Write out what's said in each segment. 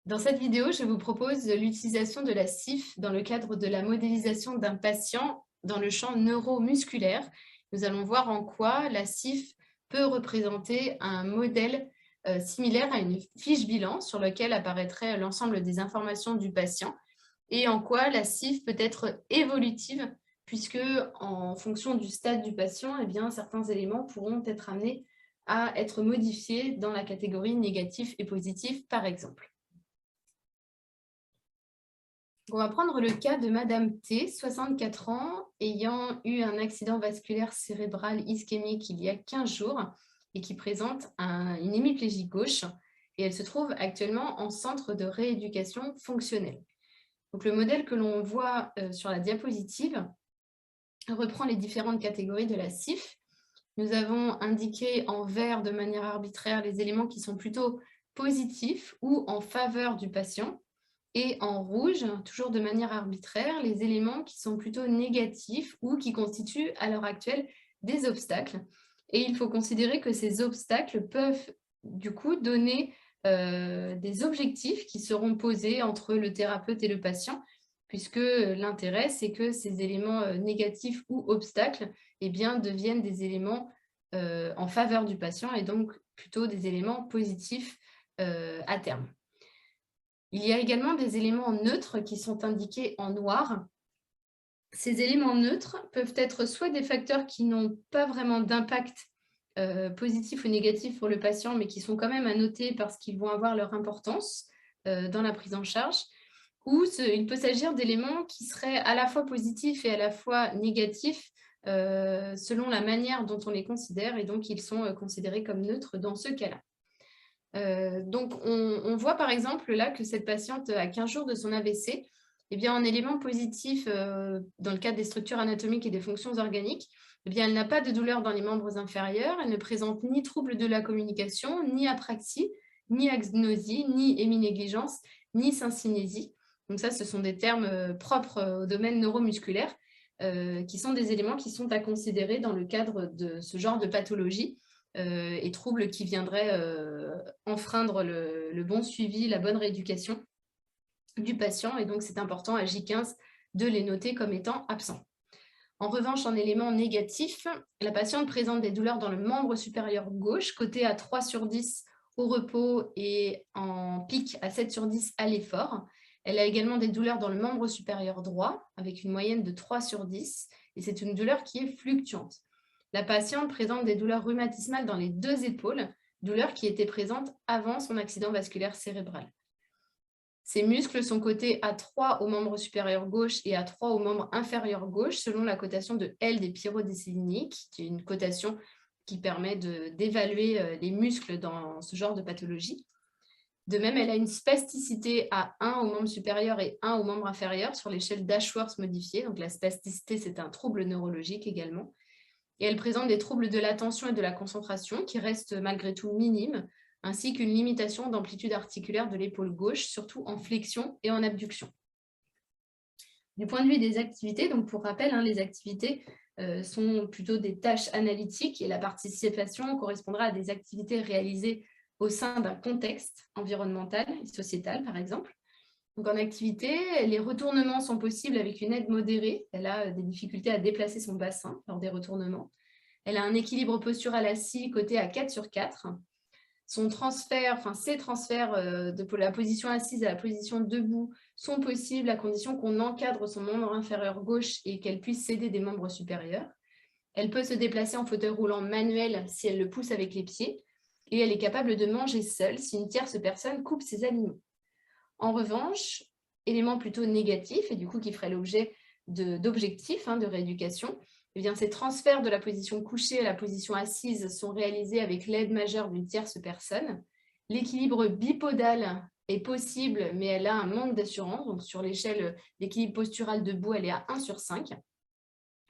Dans cette vidéo, je vous propose l'utilisation de la CIF dans le cadre de la modélisation d'un patient dans le champ neuromusculaire. Nous allons voir en quoi la CIF peut représenter un modèle similaire à une fiche bilan sur laquelle apparaîtrait l'ensemble des informations du patient et en quoi la CIF peut être évolutive puisque en fonction du stade du patient, eh bien, certains éléments pourront être amenés à être modifiés dans la catégorie négatif et positif par exemple. On va prendre le cas de Madame T, 64 ans, ayant eu un accident vasculaire cérébral ischémique il y a 15 jours et qui présente une hémiplégie gauche. Et elle se trouve actuellement en centre de rééducation fonctionnelle. Donc, le modèle que l'on voit sur la diapositive reprend les différentes catégories de la CIF. Nous avons indiqué en vert de manière arbitraire les éléments qui sont plutôt positifs ou en faveur du patient. Et en rouge, toujours de manière arbitraire, les éléments qui sont plutôt négatifs ou qui constituent à l'heure actuelle des obstacles. Et il faut considérer que ces obstacles peuvent du coup donner des objectifs qui seront posés entre le thérapeute et le patient, puisque l'intérêt, c'est que ces éléments négatifs ou obstacles eh bien, deviennent des éléments en faveur du patient et donc plutôt des éléments positifs à terme. Il y a également des éléments neutres qui sont indiqués en noir. Ces éléments neutres peuvent être soit des facteurs qui n'ont pas vraiment d'impact positif ou négatif pour le patient, mais qui sont quand même à noter parce qu'ils vont avoir leur importance dans la prise en charge, ou il peut s'agir d'éléments qui seraient à la fois positifs et à la fois négatifs selon la manière dont on les considère, et donc ils sont considérés comme neutres dans ce cas-là. Donc, on voit par exemple là que cette patiente à 15 jours de son AVC, eh bien, en élément positif, dans le cadre des structures anatomiques et des fonctions organiques, eh bien, elle n'a pas de douleur dans les membres inférieurs, elle ne présente ni trouble de la communication, ni apraxie, ni agnosie, ni héminégligence, ni syncinésie. Donc ça, ce sont des termes propres au domaine neuromusculaire, qui sont des éléments qui sont à considérer dans le cadre de ce genre de pathologie. Et troubles qui viendraient enfreindre le bon suivi, la bonne rééducation du patient. Et donc, c'est important à J15 de les noter comme étant absents. En revanche, en élément négatif, la patiente présente des douleurs dans le membre supérieur gauche, coté à 3 sur 10 au repos et en pic à 7 sur 10 à l'effort. Elle a également des douleurs dans le membre supérieur droit, avec une moyenne de 3 sur 10, et c'est une douleur qui est fluctuante. La patiente présente des douleurs rhumatismales dans les 2 épaules, douleurs qui étaient présentes avant son accident vasculaire cérébral. Ses muscles sont cotés à 3 au membre supérieur gauche et à 3 au membre inférieur gauche, selon la cotation de L des pyrodéciliniques, qui est une cotation qui permet d'évaluer les muscles dans ce genre de pathologie. De même, elle a une spasticité à 1 au membre supérieur et 1 au membre inférieur sur l'échelle d'Ashworth modifiée. Donc la spasticité, c'est un trouble neurologique également. Et elle présente des troubles de l'attention et de la concentration qui restent malgré tout minimes, ainsi qu'une limitation d'amplitude articulaire de l'épaule gauche, surtout en flexion et en abduction. Du point de vue des activités, donc pour rappel, les activités sont plutôt des tâches analytiques et la participation correspondra à des activités réalisées au sein d'un contexte environnemental et sociétal, par exemple. Donc en activité, les retournements sont possibles avec une aide modérée. Elle a des difficultés à déplacer son bassin lors des retournements. Elle a un équilibre postural assis coté à 4 sur 4. Ses transferts de la position assise à la position debout sont possibles à condition qu'on encadre son membre inférieur gauche et qu'elle puisse céder des membres supérieurs. Elle peut se déplacer en fauteuil roulant manuel si elle le pousse avec les pieds. Et elle est capable de manger seule si une tierce personne coupe ses aliments. En revanche, élément plutôt négatif et du coup qui ferait l'objet d'objectifs de rééducation, eh bien, ces transferts de la position couchée à la position assise sont réalisés avec l'aide majeure d'une tierce personne. L'équilibre bipodal est possible, mais elle a un manque d'assurance. Donc, sur l'échelle d'équilibre postural debout, elle est à 1 sur 5.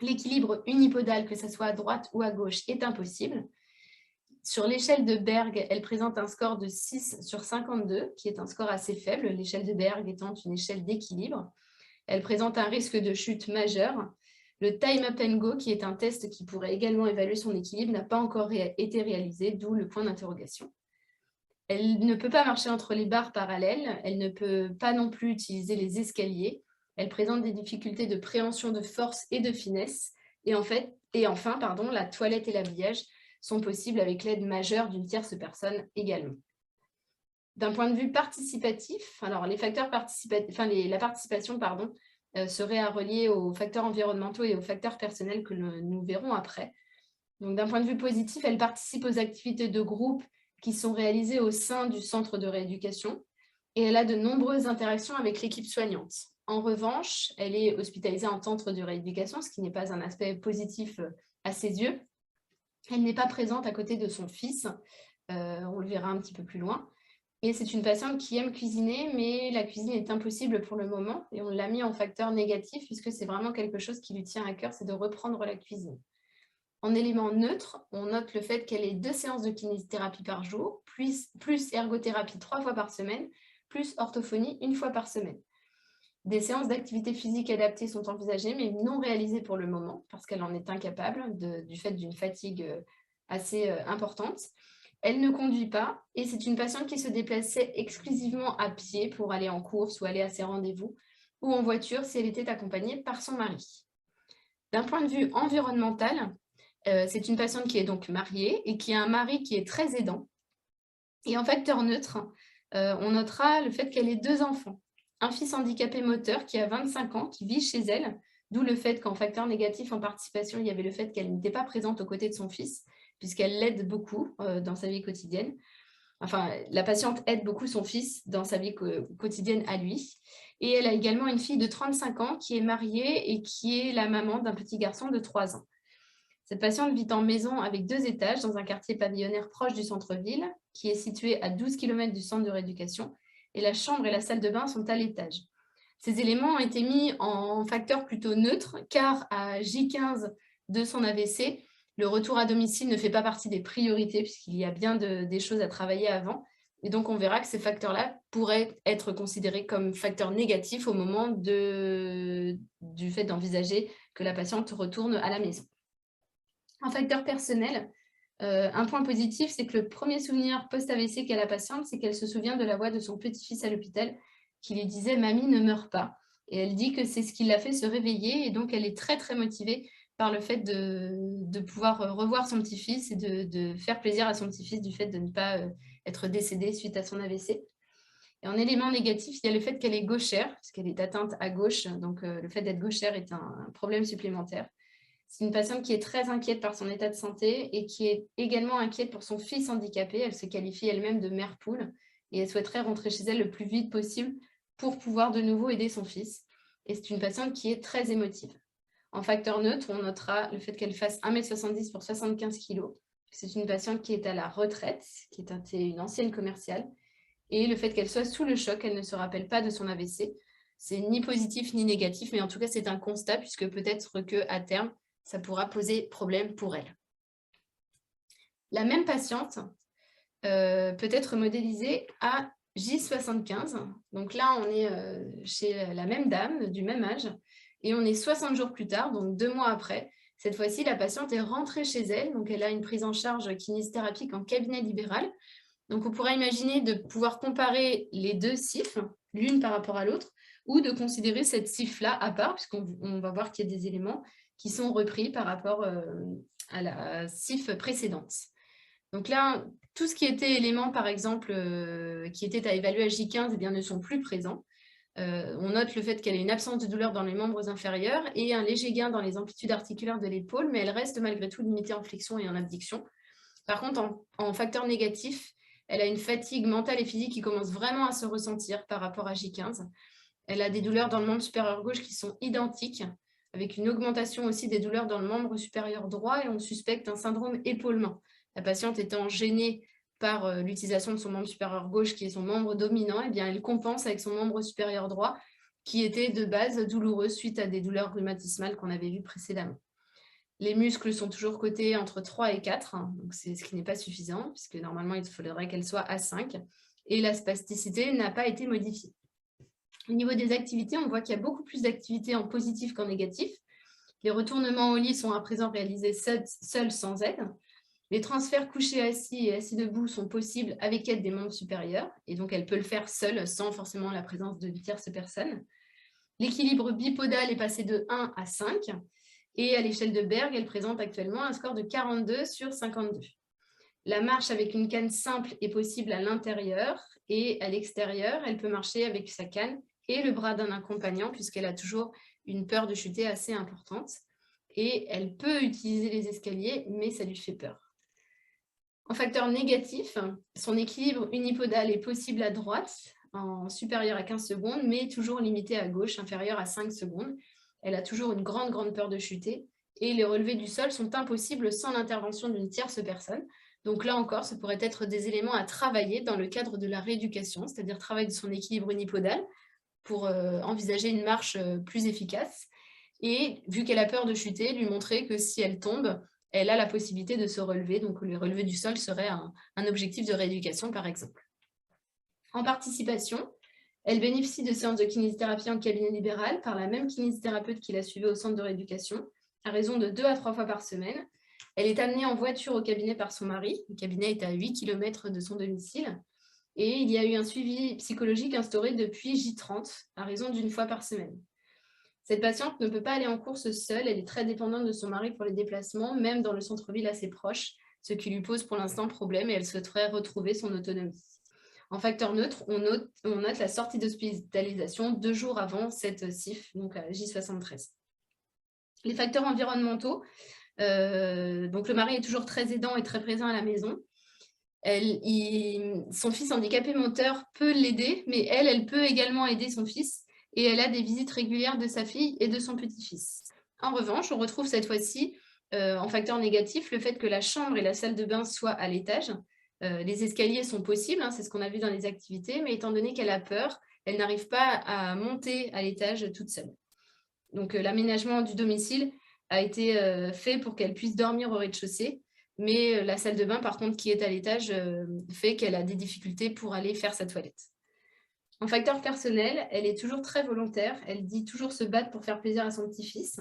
L'équilibre unipodal, que ce soit à droite ou à gauche, est impossible. Sur l'échelle de Berg, elle présente un score de 6 sur 52, qui est un score assez faible, l'échelle de Berg étant une échelle d'équilibre. Elle présente un risque de chute majeur. Le Time Up and Go, qui est un test qui pourrait également évaluer son équilibre, n'a pas encore été réalisé, d'où le point d'interrogation. Elle ne peut pas marcher entre les barres parallèles, elle ne peut pas non plus utiliser les escaliers, elle présente des difficultés de préhension de force et de finesse, et enfin, la toilette et l'habillage sont possibles avec l'aide majeure d'une tierce personne également. D'un point de vue participatif, alors les facteurs la participation serait à relier aux facteurs environnementaux et aux facteurs personnels que nous verrons après. Donc d'un point de vue positif, elle participe aux activités de groupe qui sont réalisées au sein du centre de rééducation et elle a de nombreuses interactions avec l'équipe soignante. En revanche, elle est hospitalisée en centre de rééducation, ce qui n'est pas un aspect positif à ses yeux. Elle n'est pas présente à côté de son fils, on le verra un petit peu plus loin. Et c'est une patiente qui aime cuisiner, mais la cuisine est impossible pour le moment et on l'a mis en facteur négatif puisque c'est vraiment quelque chose qui lui tient à cœur, c'est de reprendre la cuisine. En élément neutre, on note le fait qu'elle ait 2 séances de kinésithérapie par jour, plus ergothérapie 3 fois par semaine, plus orthophonie 1 fois par semaine. Des séances d'activité physique adaptée sont envisagées, mais non réalisées pour le moment, parce qu'elle en est incapable du fait d'une fatigue assez importante. Elle ne conduit pas, et c'est une patiente qui se déplaçait exclusivement à pied pour aller en course ou aller à ses rendez-vous, ou en voiture si elle était accompagnée par son mari. D'un point de vue environnemental, c'est une patiente qui est donc mariée et qui a un mari qui est très aidant. Et en facteur neutre, on notera le fait qu'elle ait 2 enfants. Un fils handicapé moteur qui a 25 ans, qui vit chez elle, d'où le fait qu'en facteur négatif en participation, il y avait le fait qu'elle n'était pas présente aux côtés de son fils, puisqu'elle l'aide beaucoup dans sa vie quotidienne. Enfin, la patiente aide beaucoup son fils dans sa vie quotidienne à lui. Et elle a également une fille de 35 ans qui est mariée et qui est la maman d'un petit garçon de 3 ans. Cette patiente vit en maison avec 2 étages dans un quartier pavillonnaire proche du centre-ville, qui est situé à 12 km du centre de rééducation, et la chambre et la salle de bain sont à l'étage. Ces éléments ont été mis en facteur plutôt neutre, car à J15 de son AVC, le retour à domicile ne fait pas partie des priorités, puisqu'il y a bien des choses à travailler avant. Et donc, on verra que ces facteurs-là pourraient être considérés comme facteurs négatifs au moment du fait d'envisager que la patiente retourne à la maison. En facteur personnel, un point positif, c'est que le premier souvenir post-AVC qu'a la patiente, c'est qu'elle se souvient de la voix de son petit-fils à l'hôpital qui lui disait « Mamie, ne meurt pas ». Et elle dit que c'est ce qui l'a fait se réveiller et donc elle est très, très motivée par le fait de pouvoir revoir son petit-fils et de faire plaisir à son petit-fils du fait de ne pas être décédée suite à son AVC. Et en élément négatif, il y a le fait qu'elle est gauchère, puisqu'elle est atteinte à gauche, donc le fait d'être gauchère est un problème supplémentaire. C'est une patiente qui est très inquiète par son état de santé et qui est également inquiète pour son fils handicapé. Elle se qualifie elle-même de mère poule et elle souhaiterait rentrer chez elle le plus vite possible pour pouvoir de nouveau aider son fils. Et c'est une patiente qui est très émotive. En facteur neutre, on notera le fait qu'elle fasse 1,70 m pour 75 kg. C'est une patiente qui est à la retraite, qui est une ancienne commerciale. Et le fait qu'elle soit sous le choc, elle ne se rappelle pas de son AVC. C'est ni positif ni négatif, mais en tout cas, c'est un constat puisque peut-être qu'à terme, ça pourra poser problème pour elle. La même patiente peut être modélisée à J75. Donc là, on est chez la même dame, du même âge, et on est 60 jours plus tard, donc 2 mois après. Cette fois-ci, la patiente est rentrée chez elle, donc elle a une prise en charge kinésithérapeutique en cabinet libéral. Donc on pourra imaginer de pouvoir comparer les 2 CIF, l'une par rapport à l'autre, ou de considérer cette CIF-là à part, puisqu'on va voir qu'il y a des éléments qui sont repris par rapport à la CIF précédente. Donc là, tout ce qui était éléments, par exemple, qui étaient à évaluer à J15, eh bien, ne sont plus présents. On note le fait qu'elle a une absence de douleur dans les membres inférieurs et un léger gain dans les amplitudes articulaires de l'épaule, mais elle reste malgré tout limitée en flexion et en abduction. Par contre, en facteur négatif, elle a une fatigue mentale et physique qui commence vraiment à se ressentir par rapport à J15. Elle a des douleurs dans le membre supérieur gauche qui sont identiques, avec une augmentation aussi des douleurs dans le membre supérieur droit et on suspecte un syndrome épaule-main. La patiente étant gênée par l'utilisation de son membre supérieur gauche qui est son membre dominant, eh bien, elle compense avec son membre supérieur droit qui était de base douloureux suite à des douleurs rhumatismales qu'on avait vues précédemment. Les muscles sont toujours cotés entre 3 et 4, donc c'est ce qui n'est pas suffisant, puisque normalement, il faudrait qu'elle soit à 5. Et la spasticité n'a pas été modifiée. Au niveau des activités, on voit qu'il y a beaucoup plus d'activités en positif qu'en négatif. Les retournements au lit sont à présent réalisés seuls sans aide. Les transferts couché-assis et assis debout sont possibles avec aide des membres supérieurs, et donc elle peut le faire seule, sans forcément la présence de tierces personnes. L'équilibre bipodal est passé de 1 à 5, et à l'échelle de Berg, elle présente actuellement un score de 42 sur 52. La marche avec une canne simple est possible à l'intérieur, et à l'extérieur, elle peut marcher avec sa canne et le bras d'un accompagnant, puisqu'elle a toujours une peur de chuter assez importante. Et elle peut utiliser les escaliers, mais ça lui fait peur. En facteur négatif, son équilibre unipodal est possible à droite, en supérieur à 15 secondes, mais toujours limité à gauche, inférieur à 5 secondes. Elle a toujours une grande peur de chuter, et les relevés du sol sont impossibles sans l'intervention d'une tierce personne. Donc là encore, ce pourrait être des éléments à travailler dans le cadre de la rééducation, c'est-à-dire travailler de son équilibre unipodal pour envisager une marche plus efficace. Et vu qu'elle a peur de chuter, lui montrer que si elle tombe, elle a la possibilité de se relever. Donc le relevé du sol serait un objectif de rééducation, par exemple. En participation, elle bénéficie de séances de kinésithérapie en cabinet libéral par la même kinésithérapeute qui l'a suivie au centre de rééducation, à raison de 2 à 3 fois par semaine. Elle est amenée en voiture au cabinet par son mari. Le cabinet est à 8 km de son domicile. Et il y a eu un suivi psychologique instauré depuis J30, à raison d'1 fois par semaine. Cette patiente ne peut pas aller en course seule, elle est très dépendante de son mari pour les déplacements, même dans le centre-ville assez proche, ce qui lui pose pour l'instant problème et elle souhaiterait retrouver son autonomie. En facteur neutre, on note la sortie d'hospitalisation 2 jours avant cette CIF, donc à J73. Les facteurs environnementaux, donc le mari est toujours très aidant et très présent à la maison. Son fils handicapé moteur peut l'aider, mais elle peut également aider son fils et elle a des visites régulières de sa fille et de son petit-fils. En revanche, on retrouve cette fois-ci, en facteur négatif, le fait que la chambre et la salle de bain soient à l'étage. Les escaliers sont possibles, c'est ce qu'on a vu dans les activités, mais étant donné qu'elle a peur, elle n'arrive pas à monter à l'étage toute seule. Donc l'aménagement du domicile a été fait pour qu'elle puisse dormir au rez-de-chaussée, mais la salle de bain, par contre, qui est à l'étage, fait qu'elle a des difficultés pour aller faire sa toilette. En facteur personnel, elle est toujours très volontaire, elle dit toujours se battre pour faire plaisir à son petit-fils.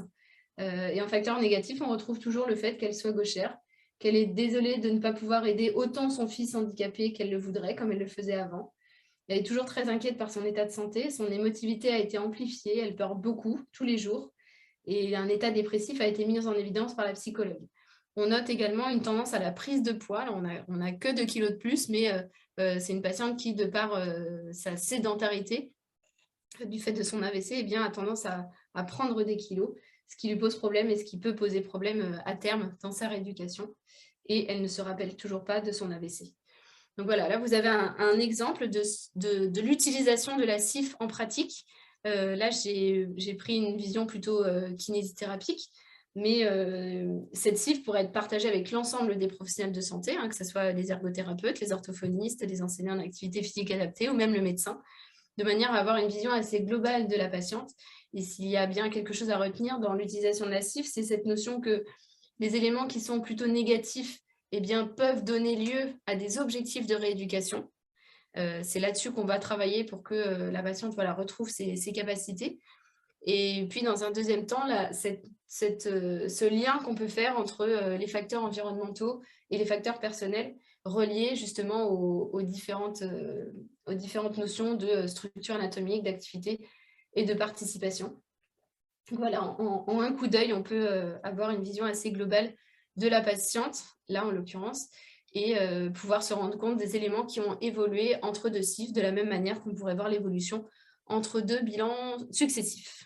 Et en facteur négatif, on retrouve toujours le fait qu'elle soit gauchère, qu'elle est désolée de ne pas pouvoir aider autant son fils handicapé qu'elle le voudrait, comme elle le faisait avant. Elle est toujours très inquiète par son état de santé, son émotivité a été amplifiée, elle pleure beaucoup, tous les jours, et un état dépressif a été mis en évidence par la psychologue. On note également une tendance à la prise de poids. On n'a que 2 kilos de plus, mais c'est une patiente qui, de par sa sédentarité, du fait de son AVC, a tendance à prendre des kilos, ce qui lui pose problème et ce qui peut poser problème à terme dans sa rééducation. Et elle ne se rappelle toujours pas de son AVC. Donc voilà, là vous avez un exemple de l'utilisation de la CIF en pratique. Là, j'ai pris une vision plutôt kinésithérapique, mais cette CIF pourrait être partagée avec l'ensemble des professionnels de santé, que ce soit les ergothérapeutes, les orthophonistes, les enseignants d'activité physique adaptée ou même le médecin, de manière à avoir une vision assez globale de la patiente. Et s'il y a bien quelque chose à retenir dans l'utilisation de la CIF, c'est cette notion que les éléments qui sont plutôt négatifs peuvent donner lieu à des objectifs de rééducation. C'est là-dessus qu'on va travailler pour que la patiente retrouve ses capacités. Et puis, dans un deuxième temps, ce lien qu'on peut faire entre les facteurs environnementaux et les facteurs personnels reliés justement aux différentes notions de structure anatomique, d'activité et de participation. Donc voilà, en un coup d'œil, on peut avoir une vision assez globale de la patiente, là en l'occurrence, et pouvoir se rendre compte des éléments qui ont évolué entre 2 CIF, de la même manière qu'on pourrait voir l'évolution entre 2 bilans successifs.